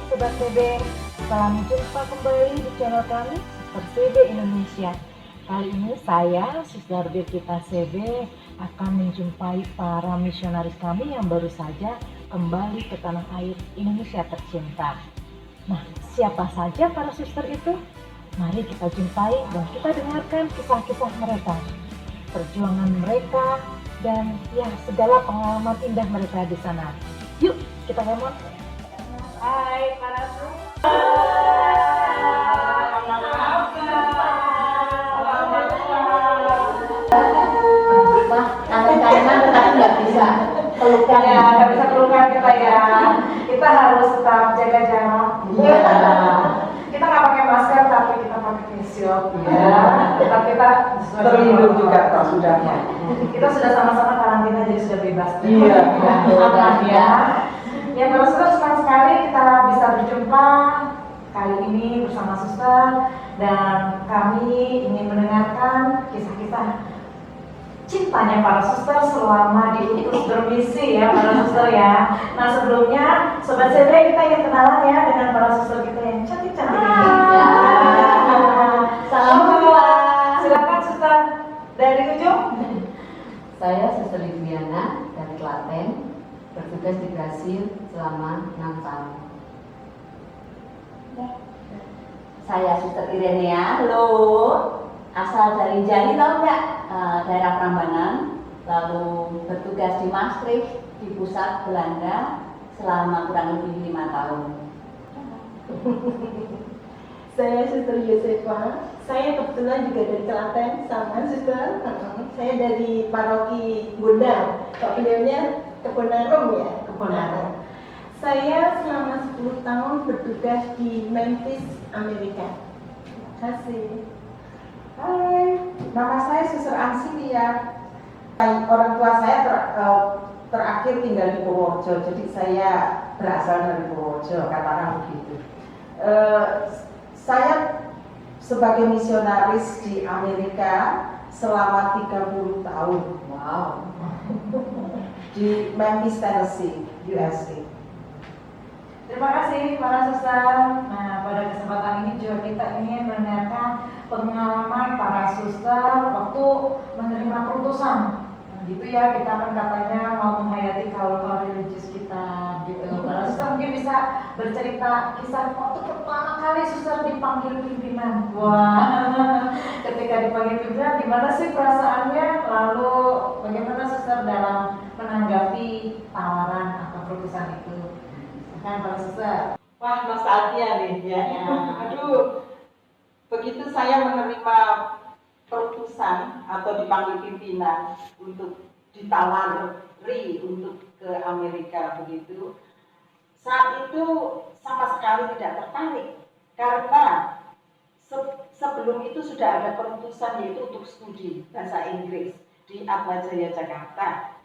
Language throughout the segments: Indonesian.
Sobat CB, salam jumpa kembali di channel kami Suster CB Indonesia. Kali ini saya, Suster Birgita CB, akan menjumpai para misionaris kami yang baru saja kembali ke tanah air Indonesia tercinta. Nah, siapa saja para suster itu? Mari kita jumpai dan kita dengarkan kisah-kisah mereka, perjuangan mereka, dan ya segala pengalaman indah mereka di sana. Yuk, kita ngomong. Hai para suster. Wah, kangen-kangenan tetapi nggak bisa pelukan. Ya, nggak bisa pelukan kita ya. Kita harus tetap jaga jarak. Iya. Kita nggak pakai masker tapi kita pakai face shield. Ya. Tetap kita terlindung juga kalau sudah. Kita sudah sama-sama karantina jadi sudah bebas. Iya. Aman ya. Ya, para suster, senang sekali kita bisa berjumpa kali ini bersama suster dan kami ingin mendengarkan kisah-kisah cintanya para suster selama diutus bermisi ya para suster ya. Nah, sebelumnya Sobat CB kita ingin kenalan ya dengan para suster kita yang cantik-cantik ini. Salam kenal. Silakan suster dari ujung. Saya Suster Liviana dari Klaten, bertugas di Brasil selama 6 tahun. Saya Suster Irenea, halo. Asal dari Jali, tahu nggak? Daerah Prambanan, lalu bertugas di Maastricht di pusat Belanda selama kurang lebih 5 tahun. Saya Suster Yosefa. Saya kebetulan juga dari Klaten, sama Suster. Saya dari paroki Bundar. Kok beliaunya Kebonarum ya? Kebonarum. Saya selama 10 tahun bertugas di Memphis, Amerika. Terima kasih. Hai, nama saya Suster Ansilia. Orang tua saya terakhir tinggal di Purworejo, jadi saya berasal dari Purworejo, katakan begitu. Saya sebagai misionaris di Amerika selama 30 tahun. Wow. Di Memphis, Tennessee, USA. Terima kasih para suster. Nah, pada kesempatan ini juga kita ingin mendengarkan pengalaman para suster waktu menerima keputusan. Nah, gitu ya, kita kan katanya mau menghayati kaul religius kita gitu. Para suster mungkin bisa bercerita kisah waktu pertama kali suster dipanggil pimpinan. Wah, ketika dipanggil pimpinan gimana sih perasaannya? Lalu bagaimana suster dalam menanggapi tawaran atau keputusan itu? Kan para suster. Wah, nostalgia nih ya. Aduh, begitu saya menerima keputusan atau dipanggil pimpinan untuk ditawari untuk ke Amerika begitu, saat itu sama sekali tidak tertarik karena sebelum itu sudah ada keputusan yaitu untuk studi bahasa Inggris di Atmajaya Jakarta.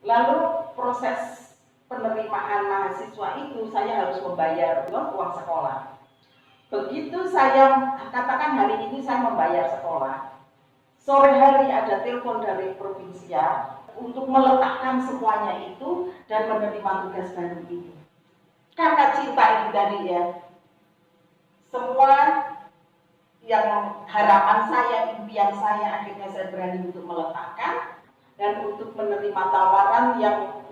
Lalu proses penerimaan mahasiswa itu saya harus membayar uang sekolah. Begitu saya katakan hari ini saya membayar sekolah, sore hari ada telepon dari provinsial untuk meletakkan semuanya itu dan menerima tugas baru itu. Karena cinta itu tadi ya, semua yang harapan saya, impian saya, akhirnya saya berani untuk meletakkan dan untuk menerima tawaran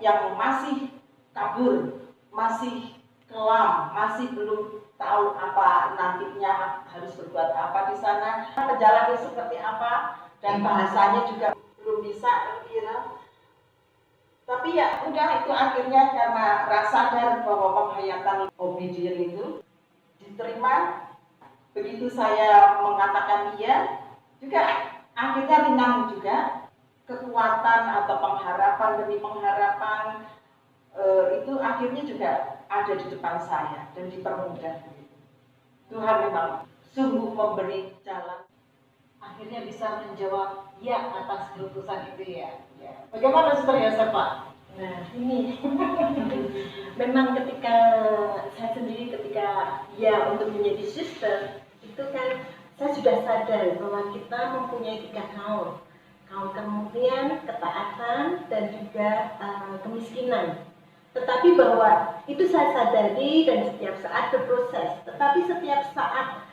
yang masih kabur, masih kelam, masih belum tahu apa nantinya harus berbuat apa di sana, perjalanannya seperti apa, dan bahasanya juga belum bisa kira. Tapi ya udah, itu akhirnya karena rasa sadar bahwa penghayatan obedient itu diterima. Begitu saya mengatakan iya, juga akhirnya ringan juga kekuatan atau pengharapan demi pengharapan. Itu akhirnya juga ada di depan saya dan dipermudah. Tuhan memang sungguh memberi jalan. Akhirnya bisa menjawab ya atas keputusan itu ya. Bagaimana suster Yosefa? Nah, ini memang ketika saya sendiri ya untuk menjadi suster itu kan saya sudah sadar bahwa kita mempunyai 3 kaul kemudian ketaatan dan juga kemiskinan. Tetapi bahwa itu saya sadari dan setiap saat berproses. Tetapi setiap saat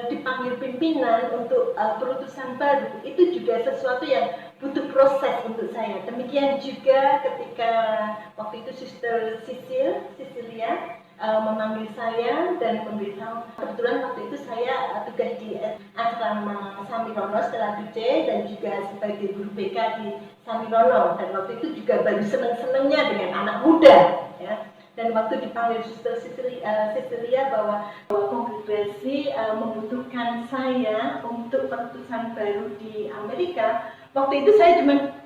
dipanggil pimpinan untuk perutusan baru, itu juga sesuatu yang butuh proses untuk saya. Demikian juga ketika waktu itu Sister Cecilia memanggil saya dan memberitahu, kebetulan waktu itu saya tugas di asrama Samirono setelah DJ dan juga sebagai guru BK di Samirono, dan waktu itu juga baru seneng-senengnya dengan anak muda ya. Dan waktu dipanggil Suster Cecilia bahwa kongregasi membutuhkan saya untuk perutusan baru di Amerika, waktu itu saya cuma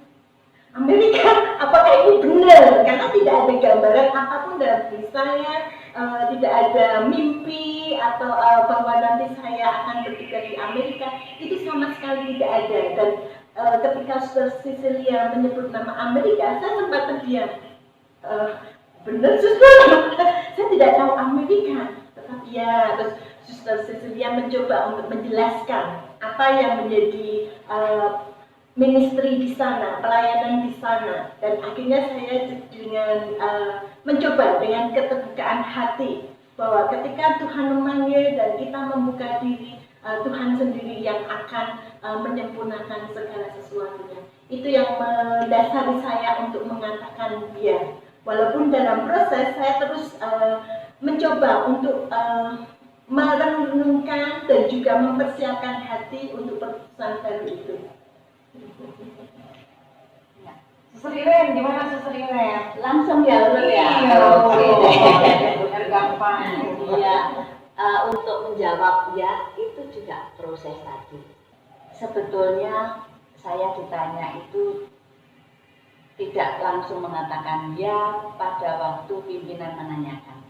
Amerika, apakah ini benar? Karena tidak ada gambaran apapun dari saya, tidak ada mimpi atau bahwa nanti saya akan bertugas di Amerika, itu sama sekali tidak ada. Dan ketika Suster Cecilia menyebut nama Amerika, saya sempat terdiam. Benar Suster, saya tidak tahu Amerika. Tetapi ya, terus Suster Cecilia mencoba untuk menjelaskan apa yang menjadi ministry di sana, pelayanan di sana, dan akhirnya saya dengan mencoba dengan keterbukaan hati bahwa ketika Tuhan memanggil dan kita membuka diri, Tuhan sendiri yang akan menyempurnakan segala sesuatunya. Itu yang mendasari saya untuk mengatakan ya. Walaupun dalam proses saya terus mencoba untuk merenungkan dan juga mempersiapkan hati untuk perutusan baru itu. Suster Iren, gimana Suster Iren? Langsung ya Lulu ya. Biar gampang. Iya, untuk menjawab ya itu juga proses tadi. Sebetulnya saya ditanya itu tidak langsung mengatakan ya pada waktu pimpinan menanyakan.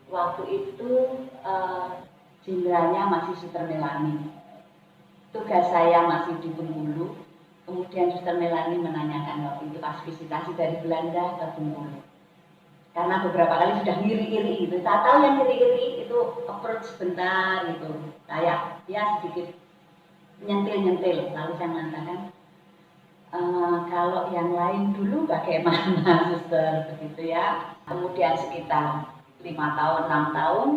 Waktu itu jenderalnya masih Suster Melani. Tugas saya masih di Bengkulu. Kemudian Suster Melani menanyakan waktu itu pas visitasi dari Belanda ke Bengkulu. Karena beberapa kali sudah ngiri-iri gitu. Tak tahu yang ngiri-iri itu approach sebentar gitu. Kayak ya sedikit nyentil-nyentil. Lalu saya mengatakan, kalau yang lain dulu bagaimana Suster begitu ya. Kemudian sekitar 5 tahun, 6 tahun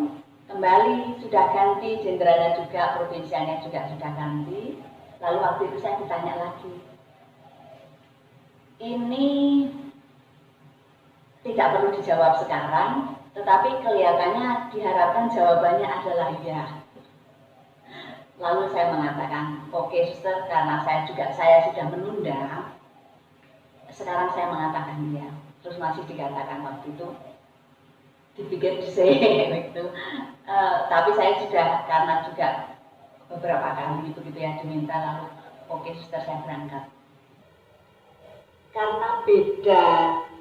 kembali sudah ganti, jenderalnya juga, provinsianya juga sudah ganti. Lalu waktu itu saya ditanya lagi, ini tidak perlu dijawab sekarang, tetapi kelihatannya diharapkan jawabannya adalah iya. Lalu saya mengatakan, oke Suster, karena saya sudah menunda, sekarang saya mengatakan iya. Terus masih dikatakan waktu itu, dipikir gitu. Tapi saya sudah, karena juga beberapa kali begitu ya diminta, lalu oke Suster saya berangkat. Karena beda,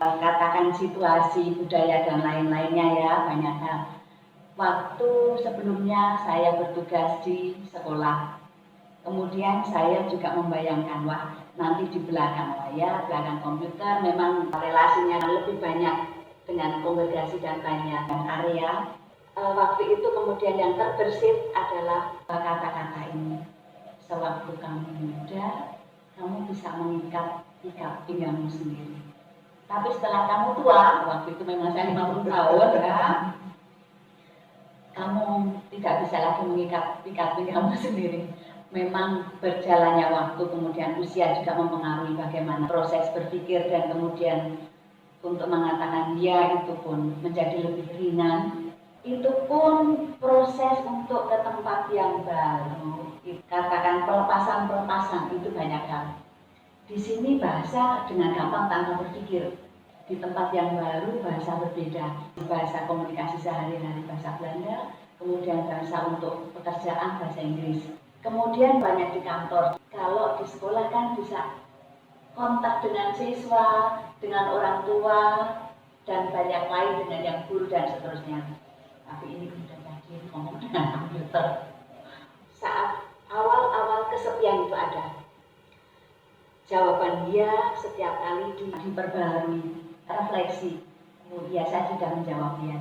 katakan situasi, budaya dan lain-lainnya ya, banyak hal. Waktu sebelumnya saya bertugas di sekolah, kemudian saya juga membayangkan, wah nanti di belakang layar, belakang komputer, memang relasinya lebih banyak dengan kongregasi dan banyak area. Waktu itu kemudian yang terbersit adalah kata-kata ini, sewaktu kamu muda, kamu bisa mengikat pinggangmu sendiri. Tapi setelah kamu tua, waktu itu memang saya 50 tahun ya, kamu tidak bisa lagi mengikat pinggangmu sendiri. Memang berjalannya waktu, kemudian usia juga mempengaruhi bagaimana proses berpikir, dan kemudian untuk mengatakan ya itu pun menjadi lebih ringan. Itu pun proses untuk ke tempat yang baru, katakan pelepasan itu banyak hal. Di sini bahasa dengan gampang tanpa berpikir. Di tempat yang baru bahasa berbeda. Bahasa komunikasi sehari-hari bahasa Belanda, kemudian bahasa untuk pekerjaan bahasa Inggris. Kemudian banyak di kantor. Kalau di sekolah kan bisa kontak dengan siswa, dengan orang tua, dan banyak lain dengan yang guru dan seterusnya. Tapi ini sudah tadi ngomong dengan komputer. Saat awal-awal kesepian itu ada. Jawaban dia setiap kali diperbarui, refleksi. Oh iya, saya sudah menjawab dia.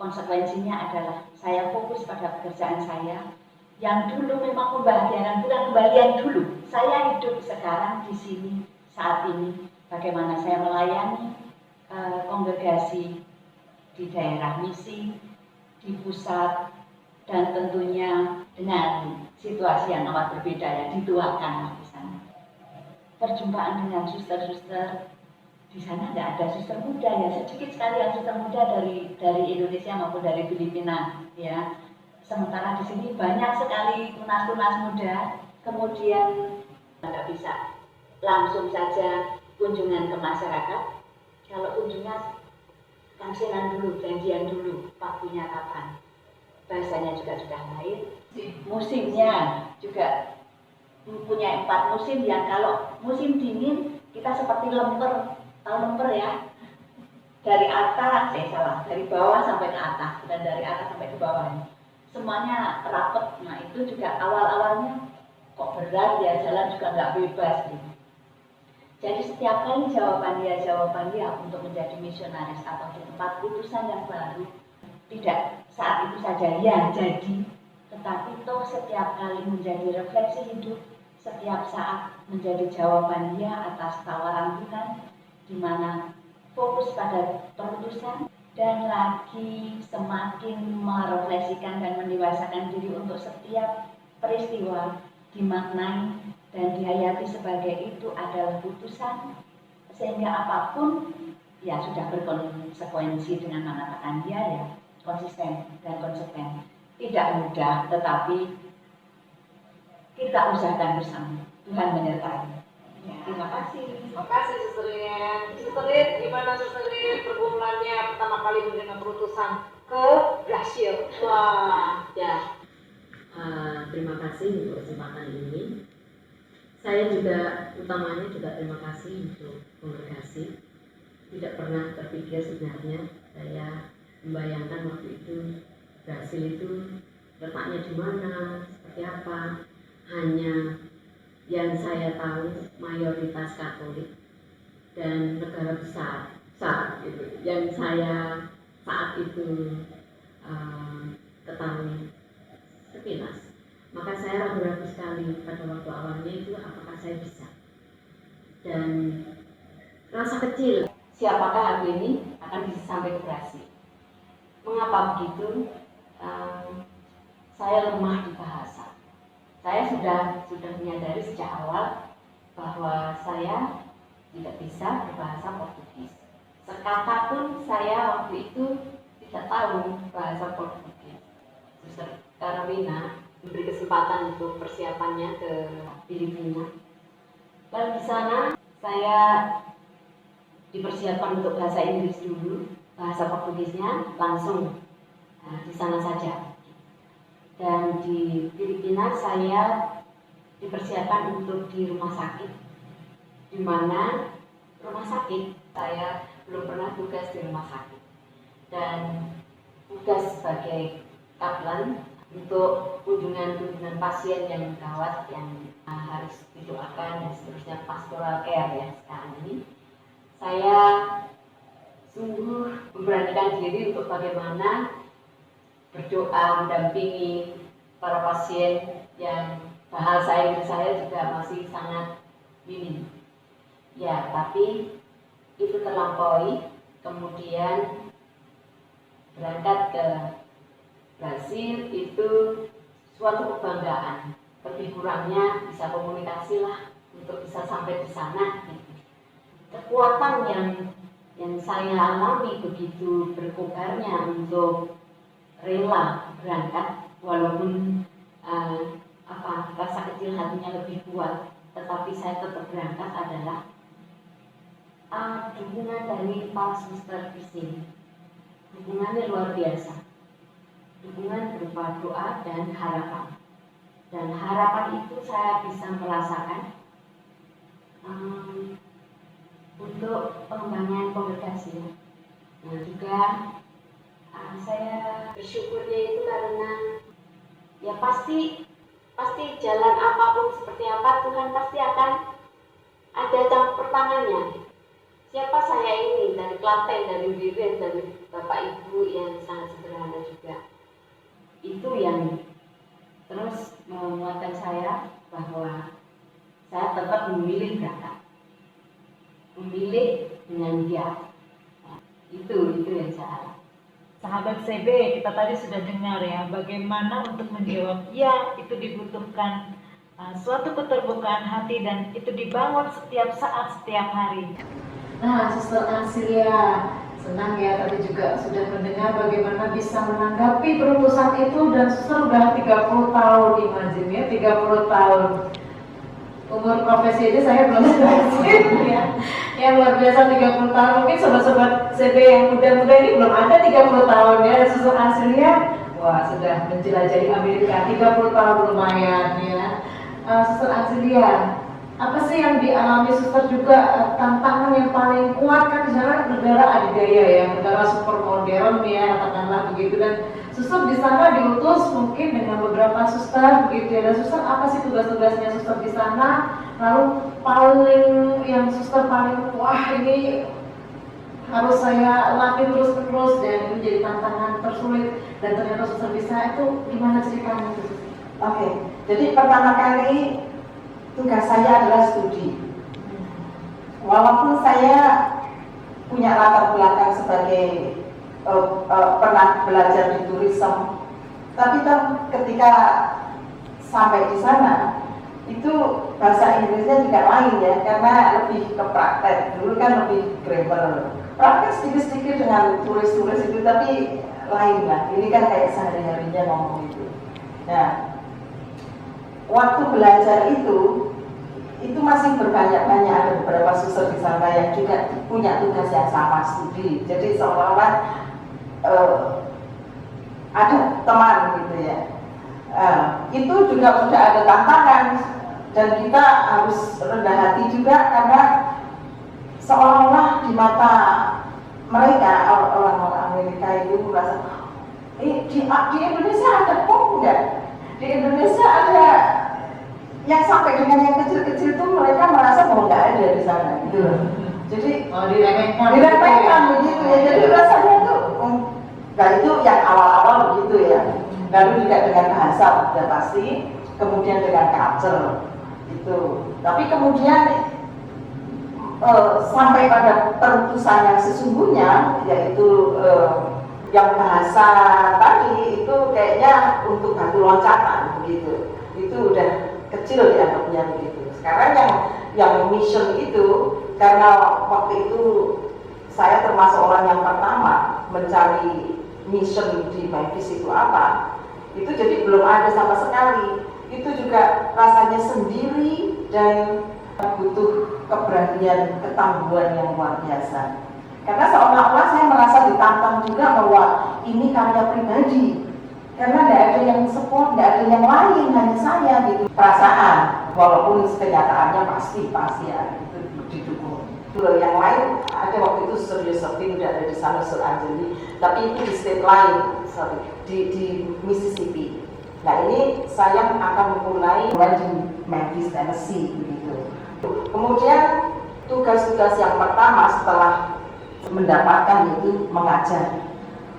Konsekuensinya adalah saya fokus pada pekerjaan saya. Yang dulu memang membahagiakan, bukan kembalian dulu. Saya hidup sekarang di sini, saat ini. Bagaimana saya melayani, kongregasi di daerah misi, di pusat, dan tentunya dengan situasi yang amat berbeda ya, dituakan di sana. Perjumpaan dengan suster-suster di sana nggak ada suster muda ya, sedikit sekali yang suster muda dari Indonesia maupun dari Filipina ya. Sementara di sini banyak sekali tunas-tunas muda, kemudian nggak bisa langsung saja kunjungan ke masyarakat. Kalau kunjungan kansenan dulu, janjian dulu, waktunya kapan. Bahasanya juga sudah lain. Musimnya juga mempunyai 4 musim yang kalau musim dingin kita seperti lemper, tahu lemper ya? Dari atas, dari bawah sampai ke atas, dan dari atas sampai ke bawah. Semuanya rapet. Nah itu juga awal-awalnya kok berat ya, jalan juga nggak bebas gitu. Jadi setiap kali jawaban dia untuk menjadi misionaris atau di tempat utusan yang baru, tidak saat itu saja ya jadi, tetapi toh setiap kali menjadi refleksi hidup, setiap saat menjadi jawaban dia atas tawaran Tuhan, di mana fokus pada perutusan dan lagi semakin merefleksikan dan mendewasakan diri untuk setiap peristiwa dimaknai dan dihayati sebagai itu adalah putusan, sehingga apapun ya sudah berkonsekuensi dengan mengatakan dia ya konsisten dan konsekuen. Tidak mudah, tetapi kita usahakan bersama. Tuhan menyertai. Ya. Terima kasih. Terima kasih Suster Lilian. Suster Lid, gimana Suster Lid pergumulannya pertama kali menerima perutusan ke Brasil? Wah, ya. Terima kasih untuk kesempatan ini. Saya juga utamanya juga terima kasih untuk kongregasi. Tidak pernah terpikir sebenarnya saya membayangkan waktu itu Brasil itu letaknya di mana, seperti apa. Hanya yang saya tahu mayoritas Katolik dan negara besar gitu. Yang saya saat itu ketahui sekilas. Maka saya ragu-ragu sekali pada waktu awalnya itu apakah saya bisa. Dan rasa kecil, Siapakah aku ini akan bisa sampai ke Brasil? Mengapa begitu? Saya lemah di bahasa. Saya sudah menyadari sejak awal bahwa saya tidak bisa berbahasa Portugis. Sekata pun saya waktu itu tidak tahu bahasa Portugis. Suster Carolina memberi kesempatan untuk persiapannya ke Filipina. Lalu di sana saya dipersiapkan untuk bahasa Inggris dulu, bahasa Portugisnya langsung di sana saja. Dan di Filipina saya dipersiapkan untuk di rumah sakit, di mana rumah sakit saya belum pernah tugas di rumah sakit, dan tugas sebagai kaplan untuk kunjungan pasien yang gawat yang harus didoakan dan seterusnya, pastoral care ya sekarang ini. Saya sungguh memberanikan diri untuk bagaimana berdoa mendampingi para pasien yang bahasa Inggris saya juga masih sangat minim. Ya, tapi itu terlampaui. Kemudian berangkat ke Brasil itu suatu kebanggaan. Lebih kurangnya bisa komunikasi lah untuk bisa sampai di sana. Kekuatan yang saya alami begitu berkobarnya untuk rela berangkat, walaupun rasa kecil hatinya lebih kuat, tetapi saya tetap berangkat adalah dukungan dari para suster di sini. Dukungannya luar biasa. Dukungan berupa doa dan harapan. Dan harapan itu saya bisa merasakan untuk pengembangan kongregasi. Nah juga saya bersyukurnya itu karena ya pasti jalan apapun seperti apa, Tuhan pasti akan ada campur tangannya. Siapa saya ini dari Klaten, dari Biren, dari Bapak Ibu yang sangat sederhana juga. Itu yang terus menguatkan saya bahwa saya tetap memilih berangkat, memilih dengan giat. Itu yang saya harap. Sahabat CB, kita tadi sudah dengar ya bagaimana untuk menjawab ya itu dibutuhkan suatu keterbukaan hati dan itu dibangun setiap saat, setiap hari. Nah, Suster Ansilia, senang ya tadi juga sudah mendengar bagaimana bisa menanggapi perutusan itu dan Suster udah 30 tahun imagine ya, 30 tahun. Umur profesi aja saya belum selesai ya. Yang luar biasa 30 tahun. Mungkin sobat-sobat CB yang muda-muda ini belum ada 30 tahun ya. Suster Ansilia, wah sudah menjelajahi Amerika 30 tahun lumayan ya. Suster Ansilia, apa sih yang dialami Suster juga tantangan yang paling kuat kan di sana negara adidaya ya, negara super modern ya katakanlah begitu, dan Suster di sana diutus mungkin dengan beberapa suster begitu ya. Dan Suster apa sih tugas-tugasnya Suster di sana? Lalu paling yang Suster paling wah ini harus saya latih terus-menerus dan itu jadi tantangan tersulit dan ternyata Suster bisa, itu gimana ceritanya itu? Oke, jadi pertama kali tugas saya adalah studi. Walaupun saya punya latar belakang sebagai pernah belajar di tourism, tapi ketika sampai di sana itu bahasa Inggrisnya juga lain ya, karena lebih ke praktek. Dulu kan lebih grammar, praktek sedikit-sedikit dengan turis-turis itu, tapi lain lah. Ini kan kayak sehari-harinya ngomong itu. Nah, waktu belajar itu masih berbanyak-banyak, ada beberapa suster di sana yang juga punya tugas yang sama, studi. Jadi seolah-olah ada teman gitu ya. Itu juga sudah ada tantangan dan kita harus rendah hati juga karena seolah-olah di mata mereka orang-orang Amerika itu merasa di Indonesia ada kok enggak? Di Indonesia ada yang sampai dengan yang kecil-kecil itu mereka merasa bahwa nggak ada di sana gitu. Jadi diremehkan begitu ya. Jadi rasanya tuh nah itu yang awal-awal begitu ya. Lalu juga dengan bahasa sudah pasti, kemudian dengan culture itu. Tapi kemudian sampai pada perutusan yang sesungguhnya, yaitu yang bahasa tadi itu kayaknya untuk batu loncatan begitu. Itu udah kecil dianggapnya begitu. Sekarang yang mission itu, karena waktu itu saya termasuk orang yang pertama mencari mission di Memphis itu apa, itu jadi belum ada sama sekali. Itu juga rasanya sendiri dan butuh keberanian, ketangguhan yang luar biasa. Karena seolah-olah saya merasa ditantang juga bahwa ini karya pribadi. Karena tidak ada yang support, tidak ada yang lain, hanya saya gitu. Perasaan, walaupun kenyataannya pasti ya, itu didukung. Yang lain ada waktu itu serius seperti udah ada di sana Sur Anjeli, tapi itu di state lain, di Mississippi. Nah ini saya akan memulai di Memphis, Tennessee begitu. Kemudian tugas-tugas yang pertama setelah mendapatkan itu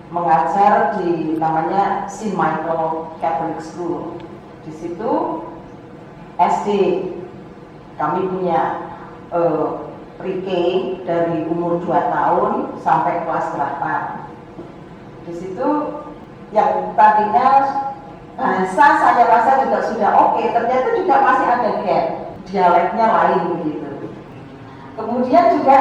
mengajar di namanya St. Michael Catholic School. Di situ SD kami punya pre-K dari umur 2 tahun sampai kelas 8. Di situ yang tadinya bahasa saya rasa juga sudah oke, ternyata juga masih ada gap, dialeknya lain begitu. Kemudian juga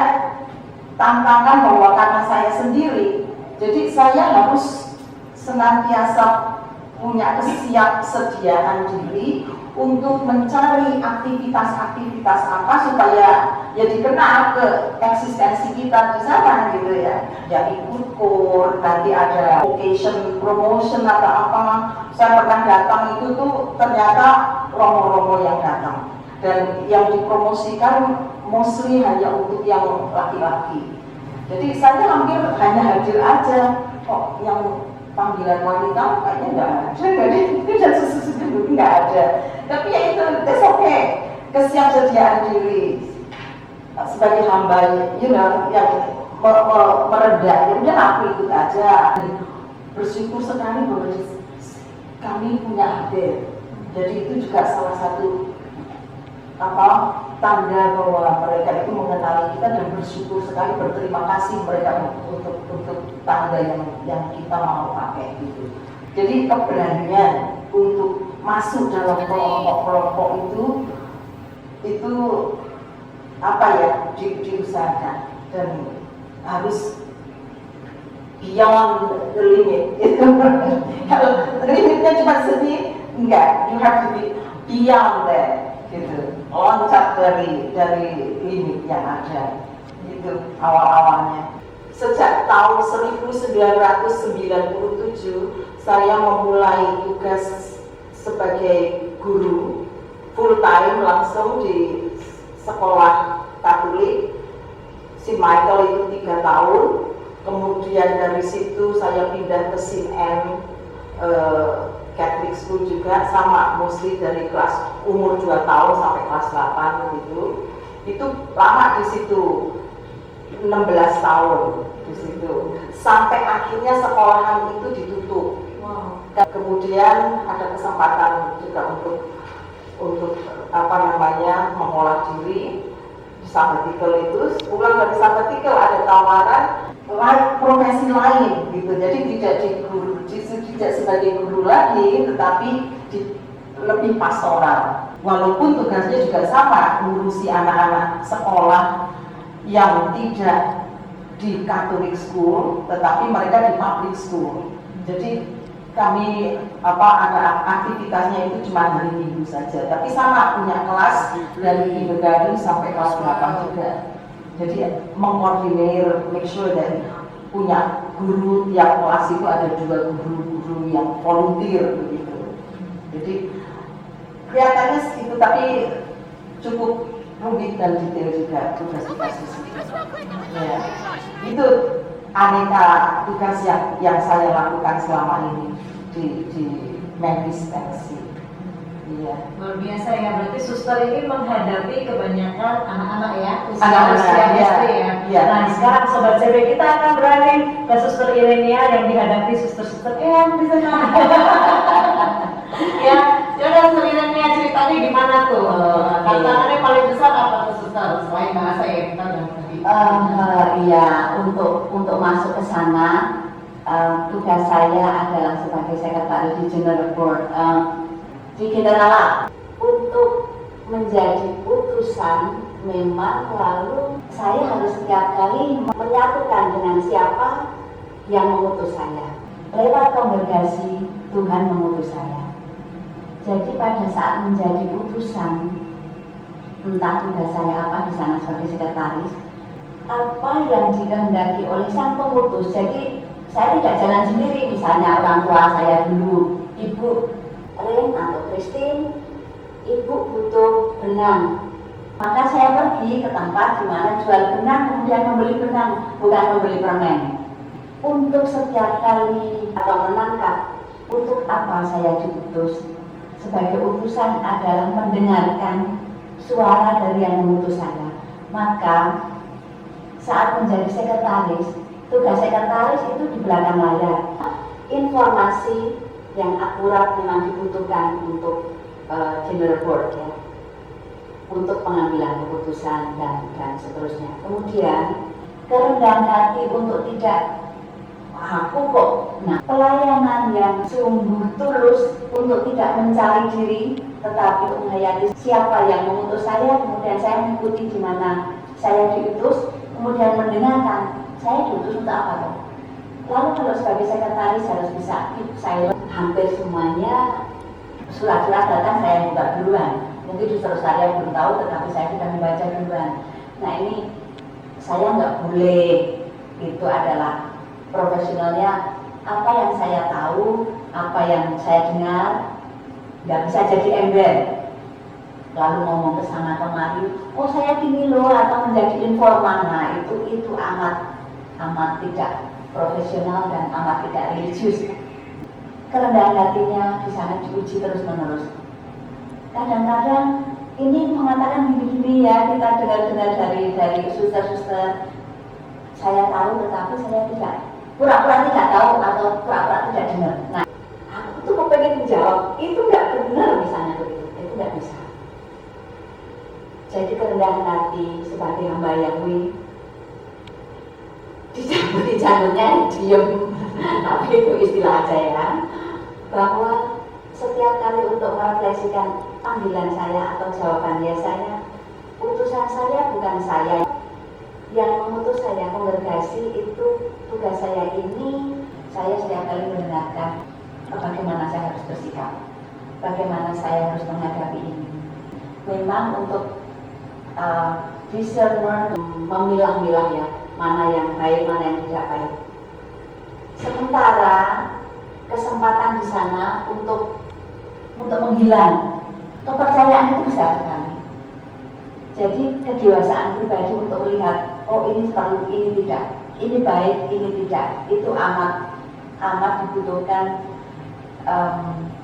tantangan bahwa karena saya sendiri, jadi saya harus senantiasa punya kesiapsediaan diri untuk mencari aktivitas-aktivitas apa supaya ya dikenal ke eksistensi kita di sana gitu ya. Ya ikut kur, nanti ada occasion promotion atau apa. Saya pernah datang itu tuh ternyata romo-romo yang datang dan yang dipromosikan mostly hanya untuk yang laki-laki. Jadi saya hampir hanya hadir aja, kok yang panggilan wanita kayaknya nggak ada, jadi tidak sesuatu nggak ada. Tapi ya itu, that's okay. Kesiapsediaan diri sebagai hamba, yang merendah, ya udah aku ikut aja. Bersyukur sekali bahwa kami punya hadir. Jadi itu juga salah satu tanda bahwa mereka itu mengenali kita dan bersyukur sekali, berterima kasih mereka untuk tanda yang kita mau pakai gitu. Jadi keberanian untuk masuk dalam kelompok-kelompok itu apa ya, diusahakan dan harus beyond the limit. Kalau limitnya cuma segini, enggak, you have to be beyond that, gitu. Loncat dari limit yang ada, gitu awal-awalnya. Sejak tahun 1997 saya memulai tugas sebagai guru full time langsung di sekolah Katolik. Si Michael itu 3 tahun. Kemudian dari situ saya pindah ke SIN Catholic School juga, sama mostly dari kelas umur 2 tahun sampai kelas 8 gitu. Itu lama di situ, 16 tahun di situ. Sampai akhirnya sekolahan itu ditutup. Wow. Kemudian ada kesempatan juga untuk mengolah diri di sabbatical itu. Pulang dari sabbatical ada tawaran profesi lain gitu, jadi tidak sebagai guru lagi, tetapi lebih pastoral. Walaupun tugasnya juga sama, ngurusi anak-anak sekolah yang tidak di Catholic school, tetapi mereka di public school. Jadi kami ada aktivitasnya itu cuma hari Minggu saja, tapi sama punya kelas dari kindergarten sampai kelas 8 juga. Jadi mengkoordinir, make sure dan punya guru tiap kelas itu ada 2 guru yang volunteer begitu. Jadi kelihatannya itu, tapi cukup rumit dan detail juga tugas-tugas di situ. Ya, itu aneka tugas yang saya lakukan selama ini di Memphis, Tennessee. Iya. Luar biasa ya, berarti suster ini menghadapi kebanyakan anak-anak ya, Anak-anak, usia ya. SD ya. Iya. Nah sekarang Sobat CB kita akan beralih ke suster Irenia yang dihadapi suster-suster yang di sana. Ya, silakan suster Irenia, ceritanya gimana tuh? Tantangannya paling besar apa tuh suster? Selain bahasa ya, kita udah ngerti. Iya, untuk masuk ke sana, tugas saya adalah sebagai sekretaris di General Board di General. Untuk menjadi utusan, memang lalu saya harus setiap kali menyatukan dengan siapa yang mengutus saya. Lewat kongregasi, Tuhan mengutus saya. Jadi pada saat menjadi utusan, entah tugas saya apa di sana sebagai sekretaris, apa yang dikehendaki oleh sang pengutus. Jadi saya tidak jalan sendiri, misalnya orang tua saya dulu, Ibu Ren atau Christine, Ibu butuh benang, maka saya pergi ke tempat di mana jual benang, kemudian membeli benang, bukan membeli permen. Untuk setiap kali atau menangkap, untuk apa saya diutus? Sebagai utusan adalah mendengarkan suara dari yang mengutus saya. Maka saat menjadi sekretaris, tugas sekretaris itu di belakang layar. Informasi yang akurat memang dibutuhkan untuk General Board ya, untuk pengambilan keputusan dan seterusnya. Kemudian kerendahan hati untuk tidak aku kok. Nah, pelayanan yang sungguh tulus untuk tidak mencari diri, tetapi menghayati siapa yang mengutus saya, kemudian saya mengikuti di mana saya diutus, kemudian mendengarkan saya diutus untuk apa kok. Lalu kalau sebagai sekretaris harus bisa keep silent. Hampir semuanya surat-surat datang saya buka duluan. Mungkin justru saya belum tahu, tetapi saya sudah membaca duluan. Nah ini saya nggak boleh, itu adalah profesionalnya. Apa yang saya tahu, apa yang saya dengar, nggak bisa jadi ember. Lalu ngomong ke sana kemari, oh saya gini loh, atau menjadi informan. Nah itu amat tidak profesional dan amat tidak religius. Kerendahan hatinya di sana diuji terus-menerus. Kadang-kadang ini mengatakan gini-gini ya, kita dengar-dengar dari suster-suster. Saya tahu tetapi saya tidak, pura-pura tidak tahu atau pura-pura tidak dengar. Nah, aku tuh kepengen menjawab, itu nggak benar misalnya begitu, itu nggak bisa. Jadi kerendahan hati sebagai hamba Yahweh, dijambutnya diem, tapi itu istilah aja ya, bahwa setiap kali untuk merefleksikan panggilan saya atau jawaban ya saya, utusan saya bukan saya yang mengutus saya kongregasi, itu tugas saya ini. Saya setiap kali mendengarkan bagaimana saya harus bersikap, bagaimana saya harus menghadapi ini. Memang untuk discernment, memilah-milah ya, mana yang baik, mana yang tidak baik. Sementara kesempatan di sana untuk menghilang kepercayaan itu besar sekali. Jadi kedewasaan pribadi untuk melihat, oh ini perlu, ini tidak, ini baik, ini tidak, itu amat dibutuhkan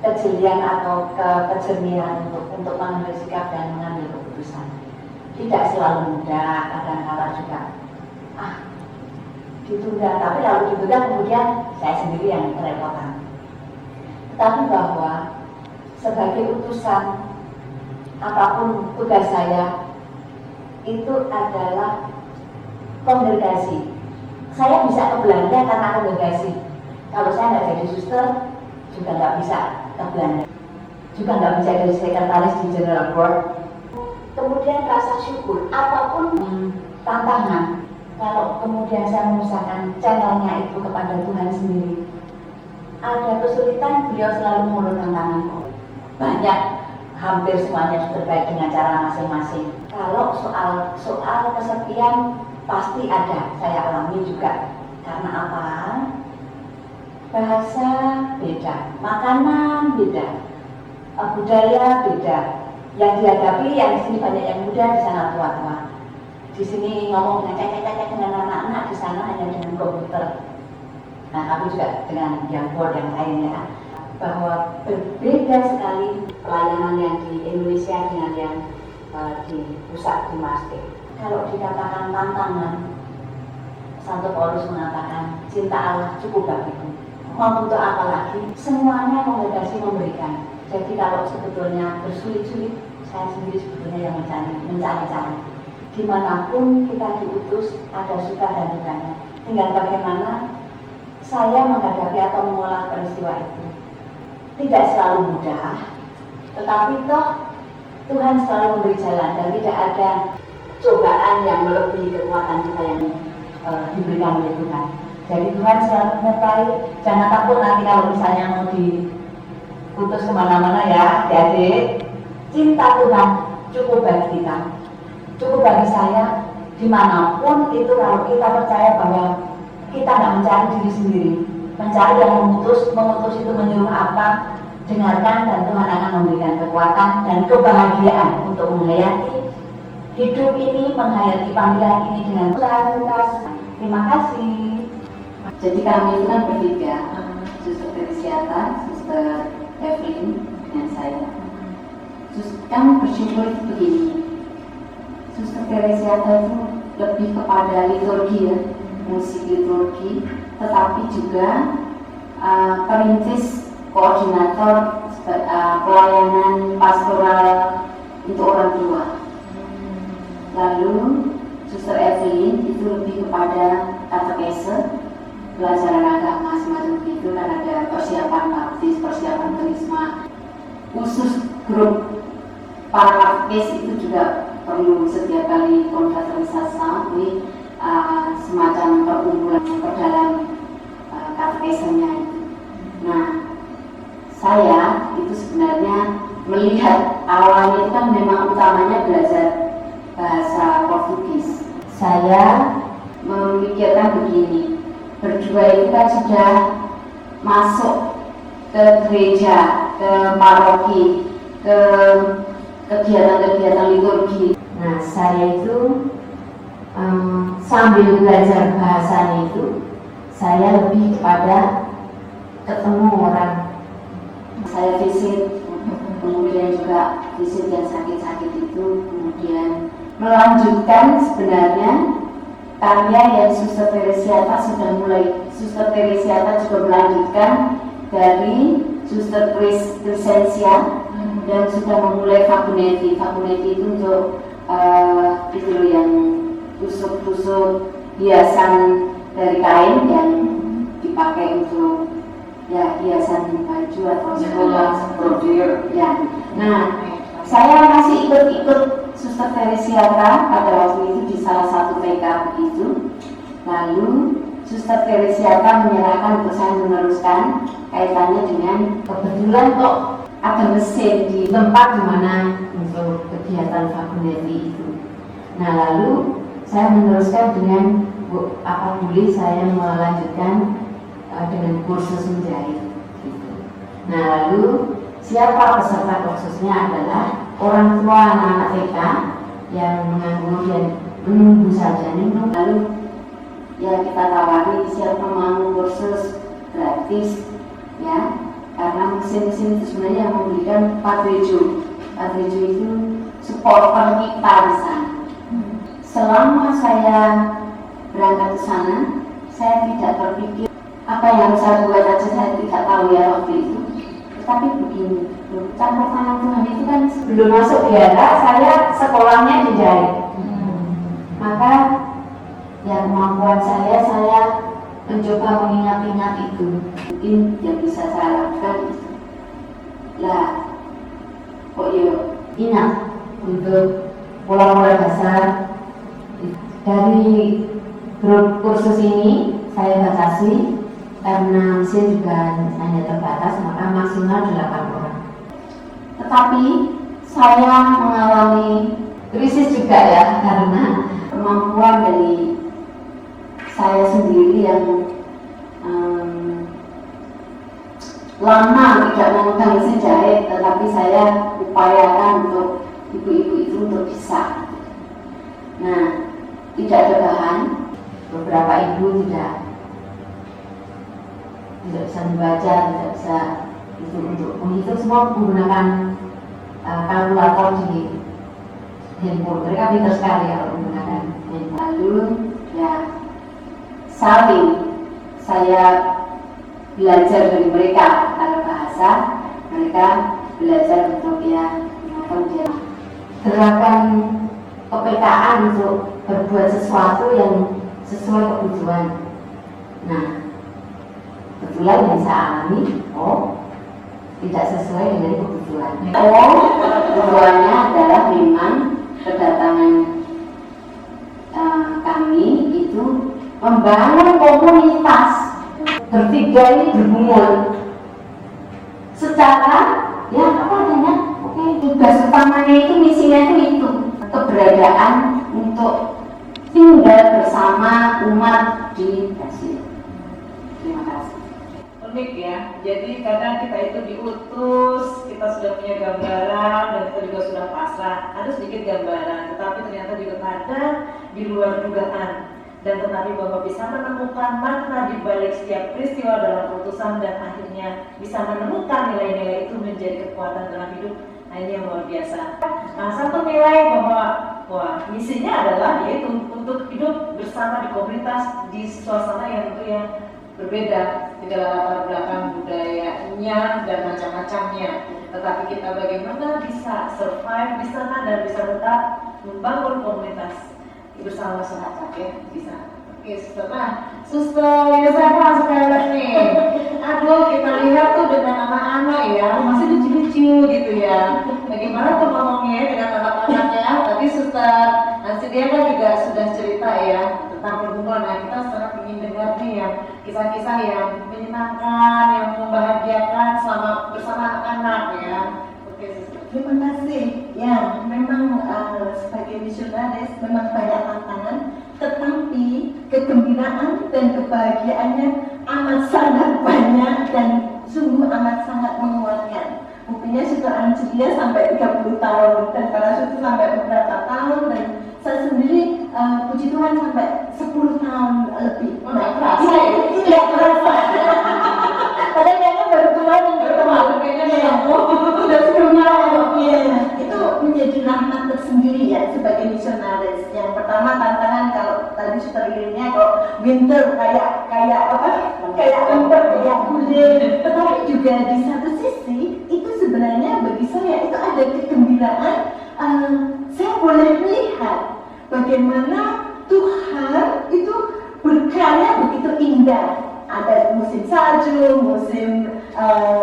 kejelian atau kejernihan untuk mengambil sikap dan mengambil keputusan. Tidak selalu mudah, kadang-kadang juga ditunda, tapi lalu ditunda kemudian saya sendiri yang kerepotan. Tetapi bahwa sebagai utusan, apapun tugas saya itu adalah kongregasi. Saya bisa ke Belanda karena kongregasi. Kalau saya nggak jadi suster, juga nggak bisa ke Belanda, juga nggak bisa jadi sekretaris di General Board. Kemudian rasa syukur, apapun tantangan, kalau kemudian saya mengusahakan channelnya itu kepada Tuhan sendiri, ada kesulitan, beliau selalu mengulurkan tangan. Banyak, hampir semuanya sudah baik dengan cara masing-masing. Kalau soal kesepian pasti ada, saya alami juga. Karena apa? Bahasa beda, makanan beda, budaya beda. Yang dihadapi, yang di sini banyak yang muda, di sana tua-tua. Di sini ngomong dengan cek-cek dengan anak-anak, di sana hanya dengan komputer. Nah, tapi juga dengan yang board yang lainnya. Bahwa berbeda sekali pelayanan yang di Indonesia dengan yang di pusat di Maastricht. Kalau dikatakan tantangan, Santo Paulus mengatakan cinta Allah cukup bagiku. Mau untuk apa lagi? Semuanya kongregasi memberikan. Jadi kalau sebetulnya bersulit-sulit, saya sendiri sebetulnya yang mencari-cari. Dimanapun kita diutus, ada suka dan dukanya. Tinggal bagaimana saya menghadapi atau mengolah peristiwa itu. Tidak selalu mudah, tetapi toh Tuhan selalu memberi jalan dan tidak ada cobaan yang melebihi kekuatan kita yang diberikan oleh Tuhan. Jadi Tuhan selalu menyertai. Jangan takut nanti kalau misalnya mau diutus kemana-mana ya, adik. Cinta Tuhan cukup bagi kita, cukup bagi saya. Dimanapun itu, kalau kita percaya bahwa kita nggak mencari diri sendiri, mencari yang mengutus itu menyuruh apa, dengarkan dan Tuhan akan memberikan kekuatan dan kebahagiaan untuk menghayati hidup ini, menghayati panggilan ini dengan tuntas. Terima kasih. Jadi kami itu kan bertiga, Suster Teresiata, Suster Evelyn, dan saya. Kami bersyukur itu begini, Suster Teresiata itu lebih kepada liturgi ya, musik liturgi, tetapi juga perintis, koordinator pelayanan pastoral untuk orang tua. Lalu Suster Evelyn itu lebih kepada katekese, pelajaran agama semacam itu, dan ada persiapan baptis, persiapan karisma. Khusus grup para katekes itu juga perlu setiap kali konfraternisasi, semacam perkumpulan perdalam katekesenya itu. Nah, saya itu sebenarnya melihat awalnya itu kan memang utamanya belajar bahasa Portugis. Saya memikirkan begini, berdua itu kan sudah masuk ke gereja, ke paroki, ke kegiatan-kegiatan liturgi. Nah, saya itu sambil belajar bahasanya itu, saya lebih kepada ketemu orang. Saya visit, kemudian juga visit yang sakit-sakit itu, kemudian melanjutkan sebenarnya karya yang Suster Teresiata sudah mulai. Suster Teresiata juga melanjutkan dari Suster Crescentia dan sudah memulai Fabunetti. Fabunetti itu untuk itu loh yang tusuk-tusuk hiasan dari kain yang dipakai untuk ya hiasan baju atau sekolah brodir ya. Nah, saya masih ikut Suster Teresiata pada waktu itu di salah satu TK begitu. Lalu Suster Teresiata menyerahkan untuk saya meneruskan kaitannya dengan kebetulan kok ada mesin di tempat di mana untuk kegiatan fakultasi itu. Nah, lalu saya meneruskan dengan boleh saya melanjutkan dengan kursus menjahit gitu. Nah, lalu siapa peserta kursusnya adalah orang tua anak-anak TK yang menganggur dan menunggu saja nih. Lalu ya kita tawari siapa mau kursus gratis ya, karena mesin-mesin itu sebenarnya yang memberikan Padrejo itu supporter kita di sana. Selama saya berangkat ke sana, saya tidak terpikir apa yang saya buat aja, saya tidak tahu ya waktu itu. Tapi begini, campur tangan Tuhan itu kan sebelum masuk biara, saya sekolahnya dijahit. Maka ya kemampuan saya mencoba mengingat-ingat itu. Mungkin yang bisa saya lakukan lah, kok ya ingat untuk pola-pola dasar. Dari grup kursus ini saya batasi karena mesin juga hanya terbatas, maka maksimal 8 orang. Tetapi saya mengalami krisis juga ya, karena kemampuan dari saya sendiri yang lama tidak memegang mesin jahit, tetapi saya upayakan untuk ibu-ibu itu untuk bisa. Nah, tidak ada bahan, beberapa ibu tidak bisa membaca, tidak bisa itu untuk menghitung semua menggunakan kalkulator di handphone. Mereka pintar sekali kalau menggunakan handphone. Lalu ya saling saya belajar dari mereka kalau bahasa, mereka belajar untuk ya gerakan kepekaan untuk berbuat sesuatu yang sesuai kebutuhan. Nah, kebetulan yang saya alami, tidak sesuai dengan kebutuhan. Kebutuhannya adalah memang kedatangan kami itu membangun komunitas. Bertiga ini bergumul secara ya apa adanya. Tugas utamanya itu, misinya itu keberadaan untuk tinggal bersama umat di Brasil. Terima kasih. Unik ya, jadi kadang kita itu diutus, kita sudah punya gambaran dan kita juga sudah pasrah, ada sedikit gambaran, tetapi ternyata juga kadang di luar dugaan. Dan tetapi bahwa bisa menemukan makna di balik setiap peristiwa dalam keputusan dan akhirnya bisa menemukan nilai-nilai itu menjadi kekuatan dalam hidup. Nah, ini yang luar biasa. Nah, satu nilai bahwa misinya adalah yaitu untuk hidup bersama di komunitas di suasana yang tentu yang berbeda, tidak latar belakang budayanya dan macam-macamnya. Tetapi kita bagaimana bisa survive di sana dan bisa tetap membangun komunitas bersama masyarakat ya, bisa. Oke, Suster Yosefah sekarang nih. Aduh, kita lihat tuh dengan anak-anak ya, masih lucu-lucu gitu ya. Bagaimana tuh ngomongnya dengan anak-anak ya? Tadi Suster Diana juga sudah cerita ya tentang pergumulan. Nah, kita sangat ingin dengar nih yang kisah-kisah yang menyenangkan, yang membahagiakan selama bersama anak-anak ya. Oke, Suster. Terima kasih. Ya, memang sebagai misionaris memang banyak tantangan, tetapi kegembiraan dan kebahagiaannya amat sangat banyak dan sungguh amat sangat menguatkan. Buktinya Suster Angelia sampai 30 tahun dan Parasutu sampai beberapa tahun, dan saya sendiri puji Tuhan sampai 10 tahun lebih. Terasa ya? Tidak terasa. Padahal kayaknya baru kemarin kayaknya sudah sebelumnya itu menjadi rahmat tersendiri ya sebagai misionaris. Yang pertama tantangan, kalau tadi Suster Irennya kalau winter kayak winter kayak kulit, tetapi juga di satu sisi itu sebenarnya bagi saya itu ada kegembiraan. Saya boleh bagaimana Tuhan itu berkarya begitu indah. Ada musim salju,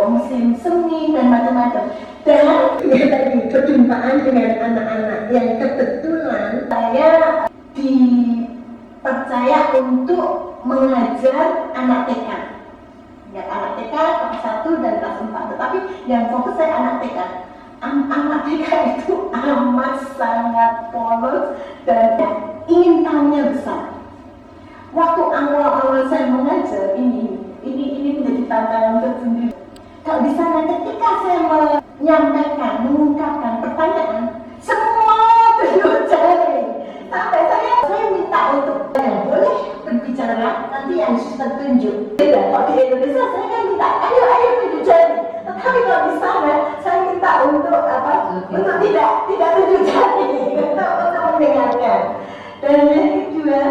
musim semi dan macam-macam. Dan tadi perjumpaan dengan anak-anak yang kebetulan saya dipercaya untuk mengajar anak TK. Ya, anak TK kelas 1 dan kelas 4. Tetapi yang fokus saya anak TK. Anak TK itu amat sangat polos dan ingin tahunya besar. Waktu awal-awal saya mengajar ini menjadi tantangan tersendiri. Kalau di sana ketika saya menyampaikan, mengungkapkan pertanyaan, semua tunjuk jari. Sampai saya minta untuk yang boleh berbicara, nanti yang suster tunjuk. Beda, kalau di Indonesia saya kan minta, ayo tunjuk jari. Tetapi kalau di sana saya minta untuk untuk tidak tunjuk jari, untuk mendengarkan. Dan yang kedua,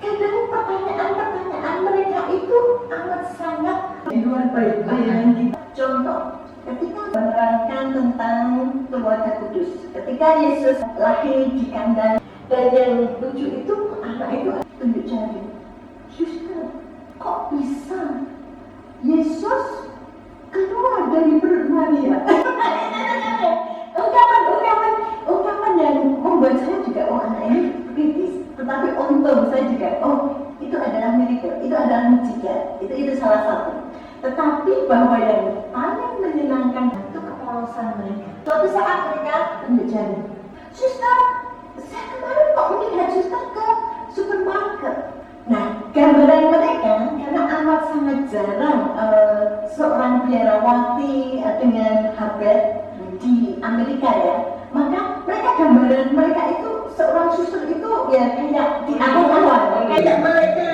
kadang pertanyaan mereka itu amat sangat di luar bayangan kita. Contoh, ketika menerangkan tentang keluarga kudus, ketika Yesus lahir di kandang, dan yang lucu itu anak itu tunjuk jari. Suster, kok bisa Yesus keluar dari perut Maria? ungkapan yang membuat saya juga, anak ini kritis. Tetapi untung saya juga, itu adalah miracle, itu adalah mujizat, itu salah satu. Tetapi bahwa yang paling menyenangkan itu kepolosan mereka. Suatu saat mereka tunjuk jari, suster, saya kemarin kok melihat suster ke supermarket. Nah, gambaran mereka karena amat sangat jarang seorang biarawati dengan habit di Amerika ya, maka gambaran mereka itu seorang suster itu ya kayak di awal-awal, kayak mereka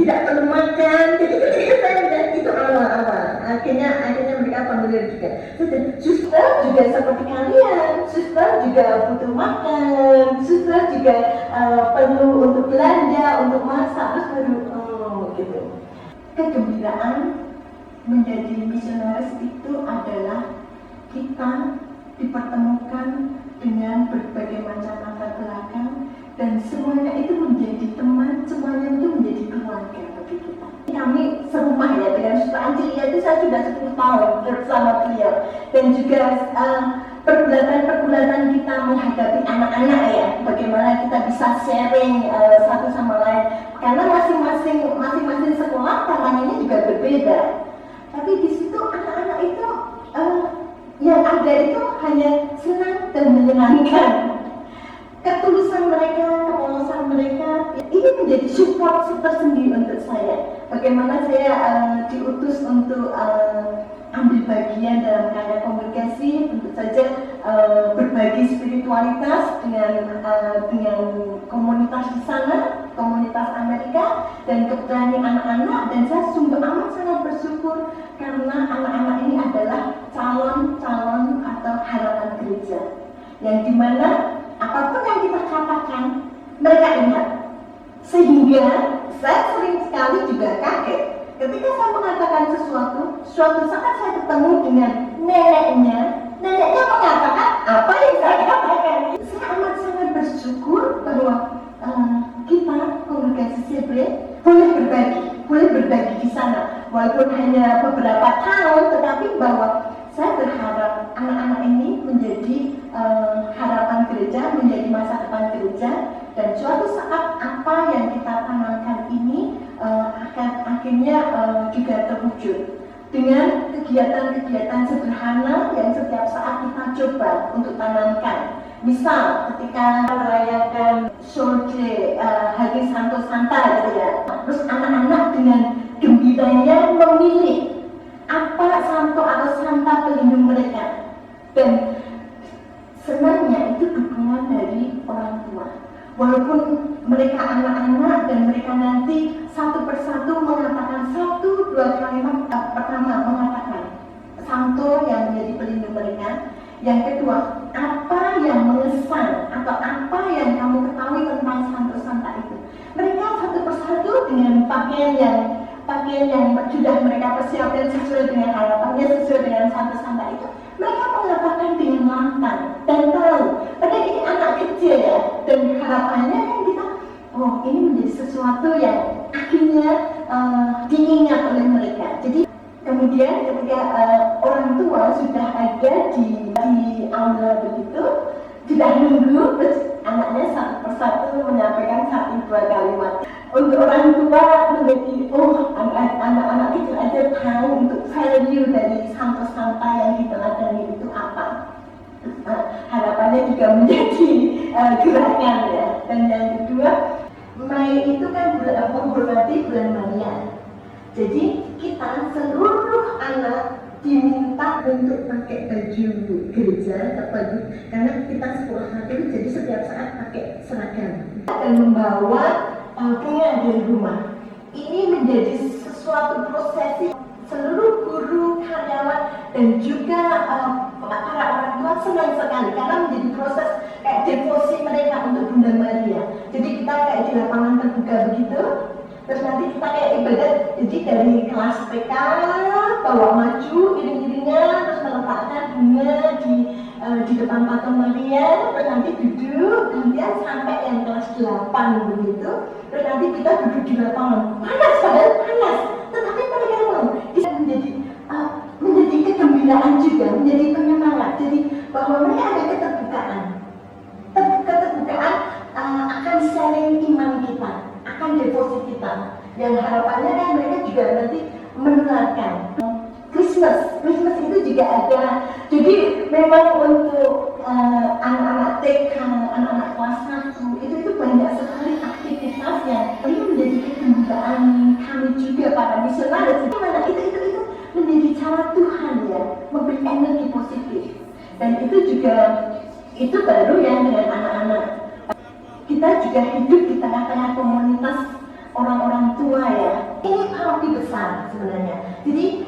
tidak perlu makan. Jadi saya lihat itu awal-awal. Akhirnya mereka familiar juga. Suster juga seperti kalian, suster juga butuh makan, suster juga perlu untuk belanja, untuk masak, terus baru gitu. Kegembiraan menjadi misionaris itu adalah kita dipertemukan dengan berbagai macam latar belakang dan semuanya itu menjadi teman, semuanya itu menjadi keluarga bagi kita. Kami serumah ya dengan Suster Angelia itu saya sudah 10 tahun bersama beliau, dan juga pergulatan kita menghadapi anak-anak ya, bagaimana kita bisa sharing satu sama lain, karena masing-masing sekolah tantangannya juga berbeda. Tapi di situ anak-anak itu yang ada itu hanya senang dan menyenangkan. Ketulusan mereka, kepolosan mereka, ini menjadi support tersendiri untuk saya. Bagaimana saya diutus untuk ambil bagian dalam karya kongregasi, tentu saja berbagi spiritualitas dengan komunitas di sana, komunitas Amerika, dan kebetulan anak-anak. Dan saya sungguh amat sangat bersyukur karena anak-anak ini adalah calon-calon atau harapan gereja, yang dimana apapun yang kita katakan mereka ingat. Sehingga saya sering sekali juga kaget ketika saya mengatakan suatu saat saya ketemu dengan neneknya mengatakan apa yang saya katakan. Saya amat sangat bersyukur bahwa kita kongregasi CB boleh berbagi di sana, walaupun hanya beberapa tahun, tetapi bahwa saya berharap anak-anak ini menjadi harapan gereja, menjadi masa depan gereja, dan suatu saat apa yang kita tanamkan ini akan akhirnya juga terwujud dengan kegiatan-kegiatan sederhana yang setiap saat kita coba untuk tanamkan. Misal ketika merayakan Sode Hari Santo Santa gitu ya, terus anak-anak dengan gembiranya memilih apa santo atau santa pelindung mereka, dan senangnya itu dukungan dari orang tua. Walaupun mereka anak-anak dan mereka nanti satu persatu mengatakan 1-2 kalimat. Pertama mengatakan santo yang menjadi pelindung mereka. Yang kedua, apa yang mengesan atau apa yang kamu ketahui tentang santo-santa itu. Mereka satu persatu dengan pakaian yang sudah mereka persiapkan sesuai dengan harapannya, sesuai dengan santo-santa itu, mereka mengatakan dengan lantang dan tahu. Padahal ini anak kecil ya, harapannya kan kita, oh ini menjadi sesuatu yang akhirnya diingat oleh mereka. Jadi kemudian ketika orang tua sudah ada di aula begitu, sudah nunggu, terus anaknya satu persatu menyampaikan 1-2 kalimat. Untuk orang tua menjadi, oh anak-anak kecil aja tahu untuk value dari Santa yang diteladani itu apa. Harapannya juga menjadi gerakan ya. Dan yang kedua, Mei itu kan menghormati bulan Maria. Jadi kita seluruh anak diminta untuk pakai baju gereja atau baju, karena kita sekolah Katolik, jadi setiap saat pakai seragam dan membawa bunga dari rumah. Ini menjadi sesuatu prosesi seluruh guru, karyawan, dan juga para orang tua senang sekali karena menjadi proses kayak devosi mereka untuk Bunda Maria. Jadi kita kayak di lapangan terbuka begitu, terus nanti kita kayak ibadat. Jadi dari kelas TK bawa maju iring-iringnya, terus meletakkan bunga di depan patung Maria, terus nanti duduk gantian sampai yang kelas 8 begitu. Terus nanti kita duduk di lapangan, panas padahal panas, tetapi mereka mau. Bisa menjadi kegembiraan juga, menjadi penyemangat. Jadi bahwa mereka ada keterbukaan akan sharing iman kita, akan devosi kita, yang harapannya kan mereka juga nanti menularkan. Christmas itu juga ada. Jadi memang untuk anak-anak TK, anak-anak kelas 1 itu banyak sekali aktivitasnya. Ini menjadi kegembiraan kami juga para misionaris. Mana itu menjadi cara Tuhan ya, memberi energi positif. Dan itu juga itu baru yang dengan anak-anak. Kita juga hidup di tengah-tengah komunitas orang-orang tua ya. Ini paroki besar sebenarnya. Jadi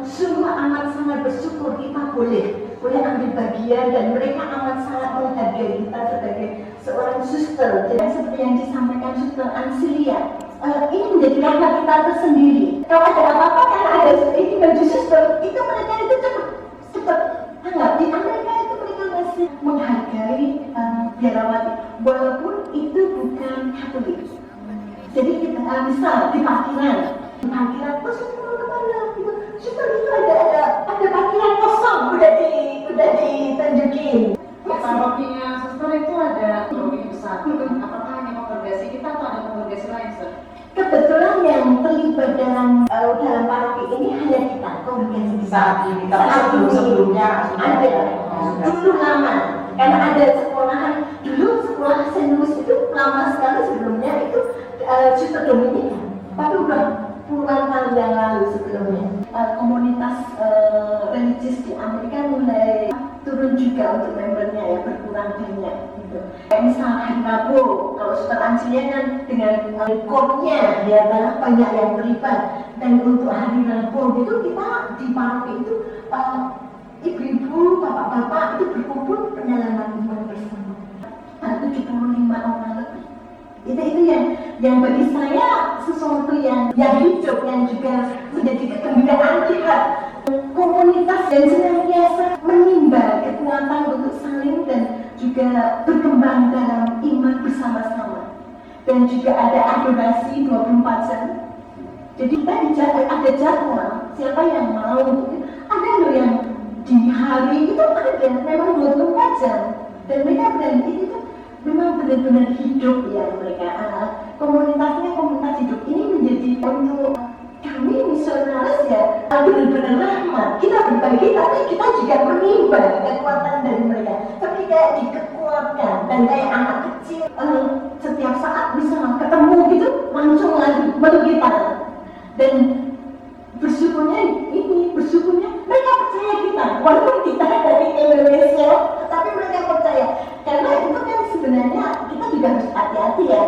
sungguh amat sangat bersyukur kita boleh ambil bagian, dan mereka amat sangat menghargai kita sebagai seorang suster. Jadi seperti yang disampaikan Suster Ansilia, ini menjadi rahmat kita tersendiri. Kalau ada apa-apa karena ada ini baju suster, itu mereka itu cepat tanggap. Di Amerika itu mereka masih menghargai biarawati, walaupun itu bukan Katolik. Jadi kita misal di parkiran terus mau kemana gitu, suster itu ada parkiran kosong, udah ditunjukin. Parokinya suster itu ada paroki besar. Apakah hanya kongregasi kita atau ada kongregasi lain, Suster? Kebetulan yang terlibat dalam paroki ini hanya kita, kongregasi Saat ini, tapi sebelumnya ada. Dulu lama, karena ada sekolahan dulu, sekolah Saint Louis itu lama sekali sebelumnya itu Suster Dominika, tapi udah puluhan tahun yang lalu sebelumnya. Komunitas religius di Amerika mulai turun juga untuk membernya ya, berkurang banyak gitu. Kayak misal hari Rabu, kalau Suster Ansilia kan dengan core-nya ya banyak yang terlibat. Dan untuk hari Rabu itu kita di paroki itu ibu-ibu, bapak-bapak itu berkumpul penyalaman iman bersama. 75 orang lebih. Itu yang bagi saya sesuatu yang hidup, yang juga menjadi kegembiraan lihat komunitas dan senantiasa menimba kekuatan untuk saling dan juga berkembang dalam iman bersama-sama. Dan juga ada adorasi 24 jam. Jadi kita ada jadwal, siapa yang mau, ada loh yang di hari itu ada memang 24 jam. Dan mereka berani itu memang benar-benar hidup ya mereka. Komunitasnya komunitas hidup ini menjadi untuk kami misionaris ya benar-benar rahmat. Kita berbagi tapi kita juga menimba kekuatan dari mereka. Tapi kayak dikekuatkan dan kayak anak kecil setiap saat bisa ketemu gitu langsung lagi meluk kita. Dan bersyukurnya mereka percaya kita, walaupun kita dari Indonesia, tetapi mereka percaya karena itu kan sebenarnya kita juga harus hati-hati ya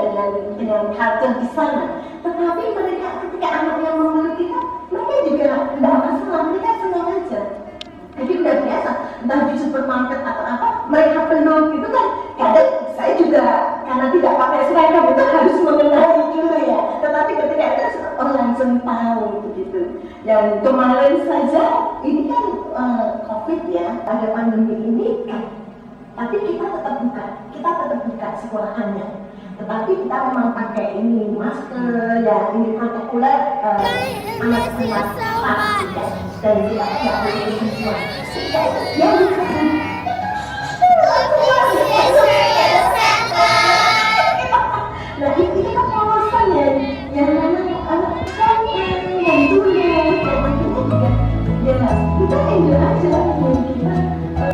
dengan culture di sana. Tetapi mereka ketika anak yang memeluk kita, mereka juga tidak masalah, mereka senang aja. Jadi udah biasa, entah di supermarket atau apa, mereka peluk itu kan. Kadang saya juga karena tidak pakai seragam itu harus mengenali dulu ya. Tetapi ketika itu langsung tahu begitu. Yang kemarin saja ini kan COVID ya, ada pandemi ini. Tapi kita tetap buka sekolahannya. Tetapi kita memang pakai ini masker, ya ini protokoler amat sangat dan tidak boleh semua. Yang nah ini kan pengawasan yang mana anak yang dulu yang juga ya kita belajar kita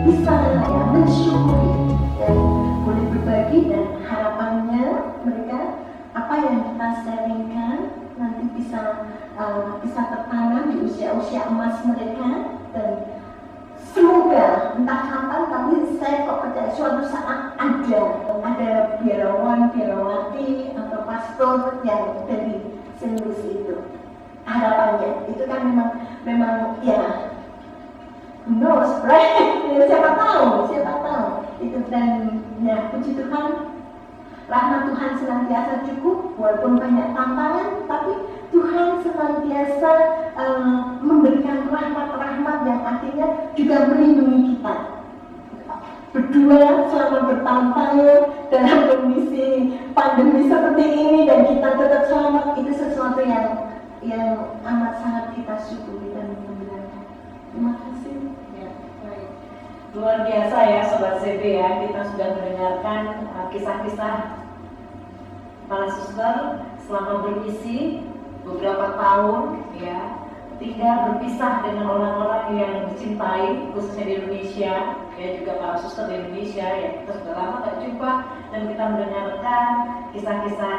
bisa ya mensyukuri dan boleh berbagi dan harapannya mereka apa yang kita sharingkan nanti bisa tertanam di usia-usia emas mereka dan semoga entah kapan tapi saya kok percaya suatu saat ada biarawan, biarawati atau pastor yang dari Senlus itu harapannya itu kan memang ya who knows, right? siapa tahu itu dan ya puji Tuhan rahmat Tuhan senantiasa cukup walaupun banyak tantangan tapi Tuhan senantiasa memberikan rahmat-rahmat yang akhirnya juga melindungi kita berdua selama bertahun-tahun dalam kondisi pandemi seperti ini dan kita tetap selamat itu sesuatu yang amat sangat kita syukuri dan membanggakan. Terima kasih. Ya, baik. Luar biasa ya Sobat CB ya, kita sudah mendengarkan kisah-kisah para suster selama bermisi beberapa tahun ya, tinggal berpisah dengan orang-orang yang dicintai khususnya di Indonesia ya, juga para suster di Indonesia ya, kita sudah lama tak jumpa dan kita mendengarkan kisah-kisah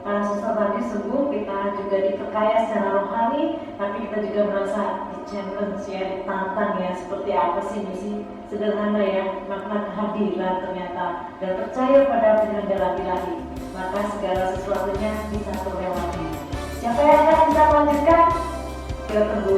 para suster tadi. Sungguh kita juga diperkaya secara rohani, tapi kita juga merasa di-challenge ya, ditantang ya, seperti apa sih misi sederhana ya, makna kehadiran ternyata, dan percaya pada penyelenggara ilahi, maka segala sesuatunya bisa terlewati. Siapa yang akan bisa melanjutkan? Kita tunggu